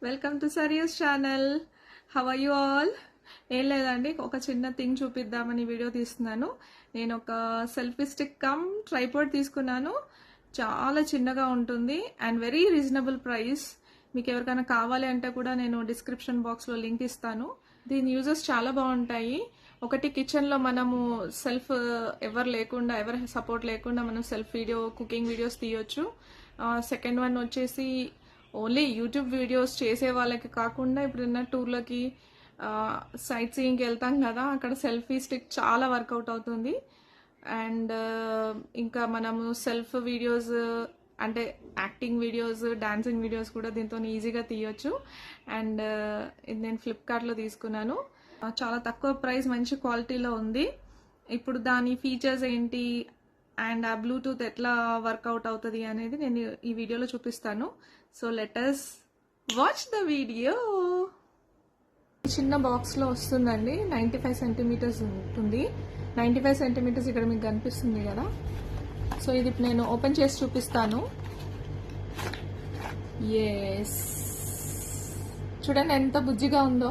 Welcome to serious channel. How are you all? ఏం లేదండి, ఒక చిన్న థింగ్ చూపిద్దామని వీడియో తీస్తున్నాను. నేను ఒక సెల్ఫీ స్టిక్ కమ్ ట్రైపాడ్ తీసుకున్నాను. చాలా చిన్నగా ఉంటుంది అండ్ వెరీ రీజనబుల్ ప్రైస్. మీకు ఎవరికైనా కావాలి అంటే కూడా నేను డిస్క్రిప్షన్ బాక్స్లో లింక్ ఇస్తాను. దీని యూజెస్ చాలా బాగుంటాయి. ఒకటి, కిచెన్లో మనము సెల్ఫ్ ఎవరి సపోర్ట్ లేకుండా మనం సెల్ఫ్ కుకింగ్ వీడియోస్ తీయొచ్చు. సెకండ్ వన్ వచ్చేసి ఓన్లీ యూట్యూబ్ వీడియోస్ చేసే వాళ్ళకి కాకుండా ఇప్పుడున్న టూర్లకి సైట్ సీయింగ్కి వెళ్తాం కదా, అక్కడ సెల్ఫీ స్టిక్ చాలా వర్కౌట్ అవుతుంది. అండ్ ఇంకా మనము సెల్ఫ్ వీడియోస్ అంటే యాక్టింగ్ వీడియోస్, డాన్సింగ్ వీడియోస్ కూడా దీంతో ఈజీగా తీయొచ్చు. అండ్ ఇది నేను ఫ్లిప్కార్ట్లో తీసుకున్నాను. చాలా తక్కువ ప్రైస్, మంచి క్వాలిటీలో ఉంది. ఇప్పుడు దాని ఫీచర్స్ ఏంటి అండ్ ఆ బ్లూటూత్ ఎట్లా వర్కౌట్ అవుతుంది అనేది నేను ఈ వీడియోలో చూపిస్తాను. So let us watch the video. చిన్న బాక్స్లో వస్తుందండి. 95 సెంటీమీటర్స్ ఉంటుంది. 95 సెంటీమీటర్స్ ఇక్కడ మీకు కనిపిస్తుంది కదా. సో ఇది నేను ఓపెన్ చేసి చూపిస్తాను. ఎస్, చూడండి ఎంత బుజ్జిగా ఉందో.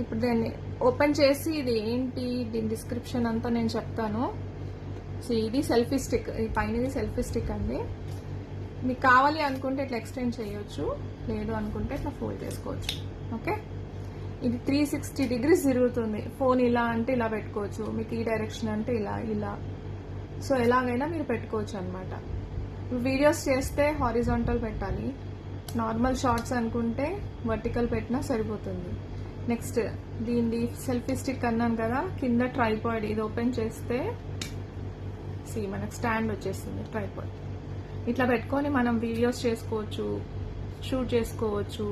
ఇప్పుడు దీన్ని ఓపెన్ చేసి ఇది ఏంటి, దీని డిస్క్రిప్షన్ అంతా నేను చెప్తాను. సో ఇది సెల్ఫీ స్టిక్, ఈ పైనది సెల్ఫీ స్టిక్ అండి. మీకు కావాలి అనుకుంటే ఇట్లా ఎక్స్టెండ్ చేయొచ్చు, లేదు అనుకుంటే ఇట్లా ఫోల్డ్ చేసుకోవచ్చు. ఓకే, ఇది 360 degrees తిరుగుతుంది. ఫోన్ ఇలా అంటే ఇలా పెట్టుకోవచ్చు, మీకు ఈ డైరెక్షన్ అంటే ఇలా. సో ఎలాగైనా మీరు పెట్టుకోవచ్చు అనమాట. వీడియోస్ చేస్తే హారిజాంటల్ పెట్టాలి, నార్మల్ షార్ట్స్ అనుకుంటే వర్టికల్ పెట్టినా సరిపోతుంది. నెక్స్ట్, దీన్ని సెల్ఫీ స్టిక్ అన్నాను కదా, కింద ట్రైపాడ్. ఇది ఓపెన్ చేస్తే మనకు స్టాండ్ వచ్చేస్తుంది. ట్రైపాడ్ ఇట్లా పెట్టుకొని మనం వీడియోస్ చేసుకోవచ్చు, షూట్ చేసుకోవచ్చు.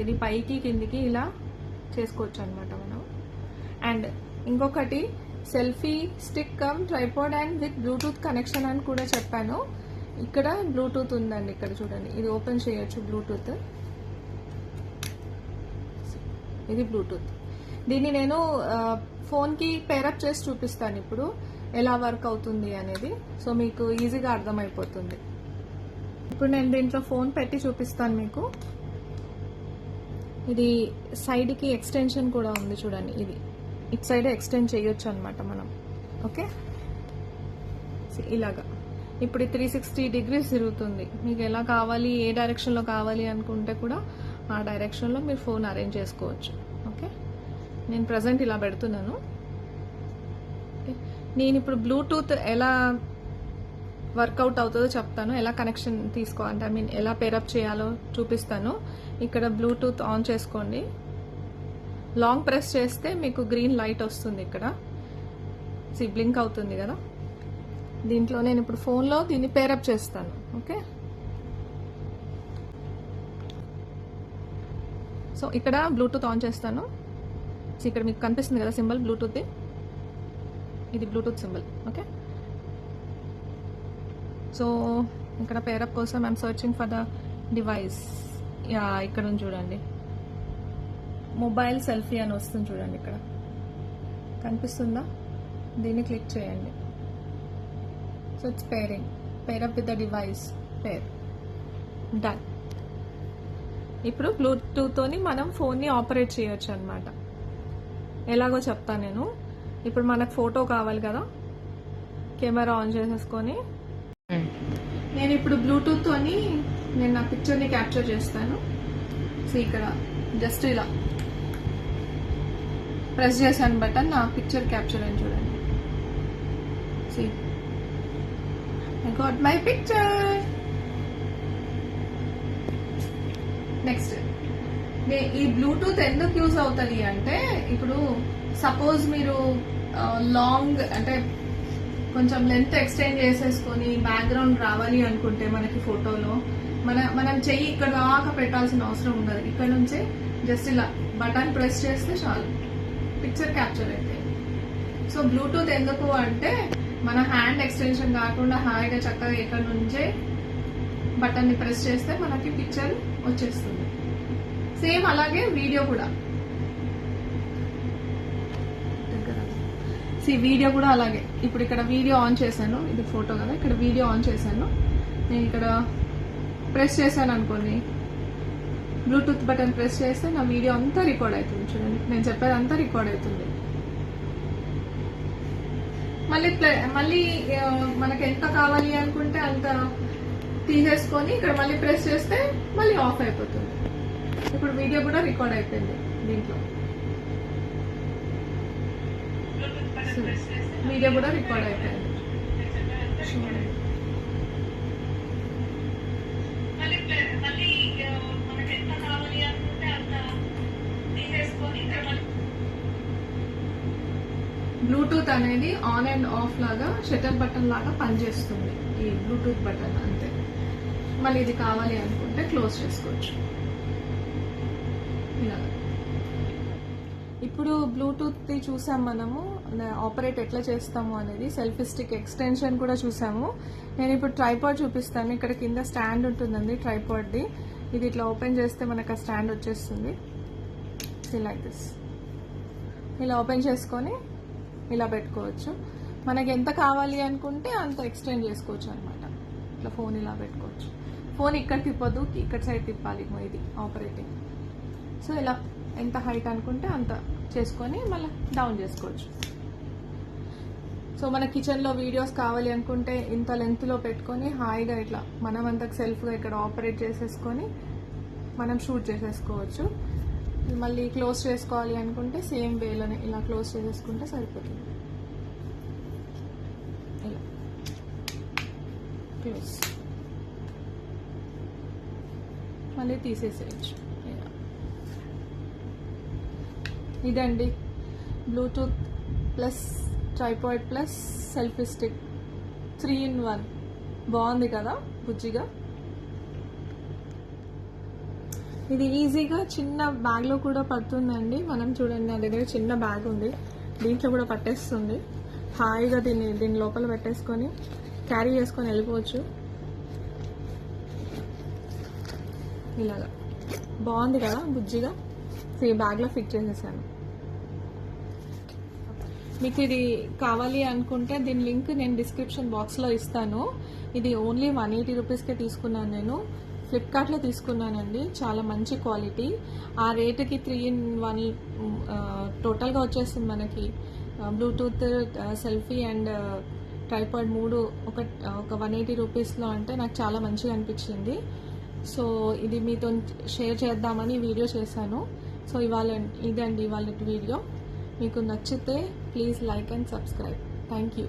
ఇది పైకి కిందికి ఇలా చేసుకోవచ్చు అనమాట మనం. అండ్ ఇంకొకటి, selfie stick come tripod and with Bluetooth connection అని కూడా చెప్పాను. ఇక్కడ బ్లూటూత్ ఉందండి, ఇక్కడ చూడండి. ఇది ఓపెన్ చేయొచ్చు బ్లూటూత్. ఇది బ్లూటూత్. దీన్ని నేను ఫోన్కి పేరప్ చేసి చూపిస్తాను ఇప్పుడు ఎలా వర్క్ అవుతుంది అనేది. సో మీకు ఈజీగా అర్థమైపోతుంది. ఇప్పుడు నేను దీంట్లో ఫోన్ పెట్టి చూపిస్తాను మీకు. ఇది సైడ్కి ఎక్స్టెన్షన్ కూడా ఉంది చూడండి. ఇది ఇటు సైడ్ ఎక్స్టెండ్ చేయొచ్చు అనమాట మనం. ఓకే, ఇలాగా. ఇప్పుడు 360 degrees తిరుగుతుంది. మీకు ఎలా కావాలి, ఏ డైరెక్షన్లో కావాలి అనుకుంటే కూడా ఆ డైరెక్షన్లో మీరు ఫోన్ అరేంజ్ చేసుకోవచ్చు. ఓకే, నేను ప్రజెంట్ ఇలా పెడుతున్నాను. నేను ఇప్పుడు బ్లూటూత్ ఎలా వర్కౌట్ అవుతుందో చెప్తాను, ఎలా కనెక్షన్ తీసుకోవాలంటే ఎలా పేరప్ చేయాలో చూపిస్తాను. ఇక్కడ బ్లూటూత్ ఆన్ చేసుకోండి. లాంగ్ ప్రెస్ చేస్తే మీకు గ్రీన్ లైట్ వస్తుంది. ఇక్కడ బ్లింక్ అవుతుంది కదా. దీంట్లో నేను ఇప్పుడు ఫోన్లో దీన్ని పేరప్ చేస్తాను. ఓకే, సో ఇక్కడ బ్లూటూత్ ఆన్ చేస్తాను. సో ఇక్కడ మీకు కనిపిస్తుంది కదా సింబల్, బ్లూటూత్. ఇది బ్లూటూత్ సింబల్. ఓకే, సో ఇక్కడ పేరప్ కోసం I'm searching for the device. ఇక్కడ ఉంది చూడండి, మొబైల్ సెల్ఫీ అని వస్తుంది చూడండి. ఇక్కడ కనిపిస్తుందా? దీన్ని క్లిక్ చేయండి. So it's pair up with the device, done. ఇప్పుడు బ్లూటూత్తోని మనం ఫోన్ని ఆపరేట్ చేయొచ్చు అనమాట. ఎలాగో చెప్తాను నేను. ఇప్పుడు మనకు ఫోటో కావాలి కదా, కెమెరా ఆన్ చేసేసుకొని నేను ఇప్పుడు బ్లూటూత్తోని నేను నా పిక్చర్ని క్యాప్చర్ చేస్తాను. సో ఇక్కడ జస్ట్ ఇలా ప్రెస్ చేశాను బటన్, నా పిక్చర్ క్యాప్చర్ అని చూడండి. See, I got my picture. Next, ఈ బ్లూటూత్ ఎందుకు యూజ్ అవుతుంది అంటే, ఇప్పుడు సపోజ్ మీరు లాంగ్ అంటే కొంచెం లెంత్ ఎక్స్టెండ్ చేసేసుకొని బ్యాక్గ్రౌండ్ రావాలి అనుకుంటే మనకి ఫోటోలో మనం చెయ్యి ఇక్కడ దాకా పెట్టాల్సిన అవసరం ఉండదు. ఇక్కడ నుంచే జస్ట్ ఇలా బటన్ ప్రెస్ చేస్తే చాలు, పిక్చర్ క్యాప్చర్ అయితే. సో బ్లూటూత్ ఎందుకు అంటే, మన హ్యాండ్ ఎక్స్టెన్షన్ కాకుండా హాయిగా చక్కగా ఇక్కడ నుంచే బటన్ని ప్రెస్ చేస్తే మనకి పిక్చర్ వచ్చేస్తుంది. సేమ్ అలాగే వీడియో కూడా. వీడియో కూడా అలాగే. ఇప్పుడు ఇక్కడ వీడియో ఆన్ చేశాను, ఇది ఫోటో కదా, ఇక్కడ వీడియో ఆన్ చేశాను. నేను ఇక్కడ ప్రెస్ చేశాను అనుకోండి, బ్లూటూత్ బటన్ ప్రెస్ చేస్తే నా వీడియో అంతా రికార్డ్ అవుతుంది. చూడండి, నేను చెప్పేది అంతా రికార్డ్ అవుతుంది. మళ్ళీ మనకి ఎంత కావాలి అనుకుంటే అంత తీసేసుకొని ఇక్కడ మళ్ళీ ప్రెస్ చేస్తే మళ్ళీ ఆఫ్ అయిపోతుంది. ఇప్పుడు వీడియో కూడా రికార్డ్ అయిపోయింది దీంట్లో. వీడియో కూడా రికార్డ్ అయిపోయింది. బ్లూటూత్ అనేది ఆన్ అండ్ ఆఫ్ లాగా షట్టర్ బటన్ లాగా పనిచేస్తుంది ఈ బ్లూటూత్ బటన్, అంతే. మళ్ళీ ఇది కావాలి అనుకుంటే క్లోజ్ చేసుకోవచ్చు ఇలా. ఇప్పుడు బ్లూటూత్ చూసాం మనము, ఆపరేట్ ఎట్లా చేస్తాము అనేది. సెల్ఫీ స్టిక్ ఎక్స్టెన్షన్ కూడా చూసాము. నేను ఇప్పుడు ట్రైపాడ్ చూపిస్తాను. ఇక్కడ కింద స్టాండ్ ఉంటుందండి ట్రైపాడ్ది. ఇది ఇట్లా ఓపెన్ చేస్తే మనకు ఆ స్టాండ్ వచ్చేస్తుంది. Like this. ఇలా ఓపెన్ చేసుకొని ఇలా పెట్టుకోవచ్చు. మనకి ఎంత కావాలి అనుకుంటే అంత ఎక్స్టెండ్ చేసుకోవచ్చు అనమాట. ఇట్లా ఫోన్ ఇలా పెట్టుకోవచ్చు. ఫోన్ ఇక్కడ తిప్పొద్దు, ఇక్కడ సైడ్ తిప్పాలి ఇది ఆపరేటింగ్. సో ఇలా ఎంత హైట్ అనుకుంటే అంత చేసుకొని మళ్ళీ డౌన్ చేసుకోవచ్చు. సో మన కిచెన్లో వీడియోస్ కావాలి అనుకుంటే ఇంత లెంత్లో పెట్టుకొని హాయిగా ఇట్లా మనం అంతకు సెల్ఫ్గా ఇక్కడ ఆపరేట్ చేసేసుకొని మనం షూట్ చేసేసుకోవచ్చు. మళ్ళీ క్లోజ్ చేసుకోవాలి అనుకుంటే సేమ్ వేలోనే ఇలా క్లోజ్ చేసేసుకుంటే సరిపోతుంది. ఇలా క్లోజ్, మళ్ళీ తీసేసేయచ్చు. ఇదండి Bluetooth plus tripod plus selfie stick 3-in-1. బాగుంది కదా బుజ్జిగా. ఇది ఈజీగా చిన్న బ్యాగ్లో కూడా పడుతుందండి. మనం చూడండి, నా దగ్గర చిన్న బ్యాగ్ ఉంది, దీంట్లో కూడా పట్టేస్తుంది. హాయిగా దీని లోపల పెట్టేసుకొని క్యారీ చేసుకొని వెళ్ళిపోవచ్చు. ఇలాగా బాగుంది కదా బుజ్జిగా. ఈ బ్యాగ్లో ఫిట్ చేసేసాను. మీకు ఇది కావాలి అనుకుంటే దీని లింక్ నేను డిస్క్రిప్షన్ బాక్స్లో ఇస్తాను. ఇది ఓన్లీ 180 రూపీస్కే తీసుకున్నాను. నేను ఫ్లిప్కార్ట్లో తీసుకున్నానండి. చాలా మంచి క్వాలిటీ. ఆ రేటుకి 3-in-1 టోటల్గా వచ్చేస్తుంది మనకి. బ్లూటూత్, సెల్ఫీ అండ్ ట్రైపాడ్ 3 ఒక 180 రూపీస్లో అంటే నాకు చాలా మంచిగా అనిపించింది. సో ఇది మీతో షేర్ చేద్దామని వీడియో చేశాను. సో ఇదండి ఇవాళ వీడియో. మీకు నచ్చితే please like and subscribe. Thank you.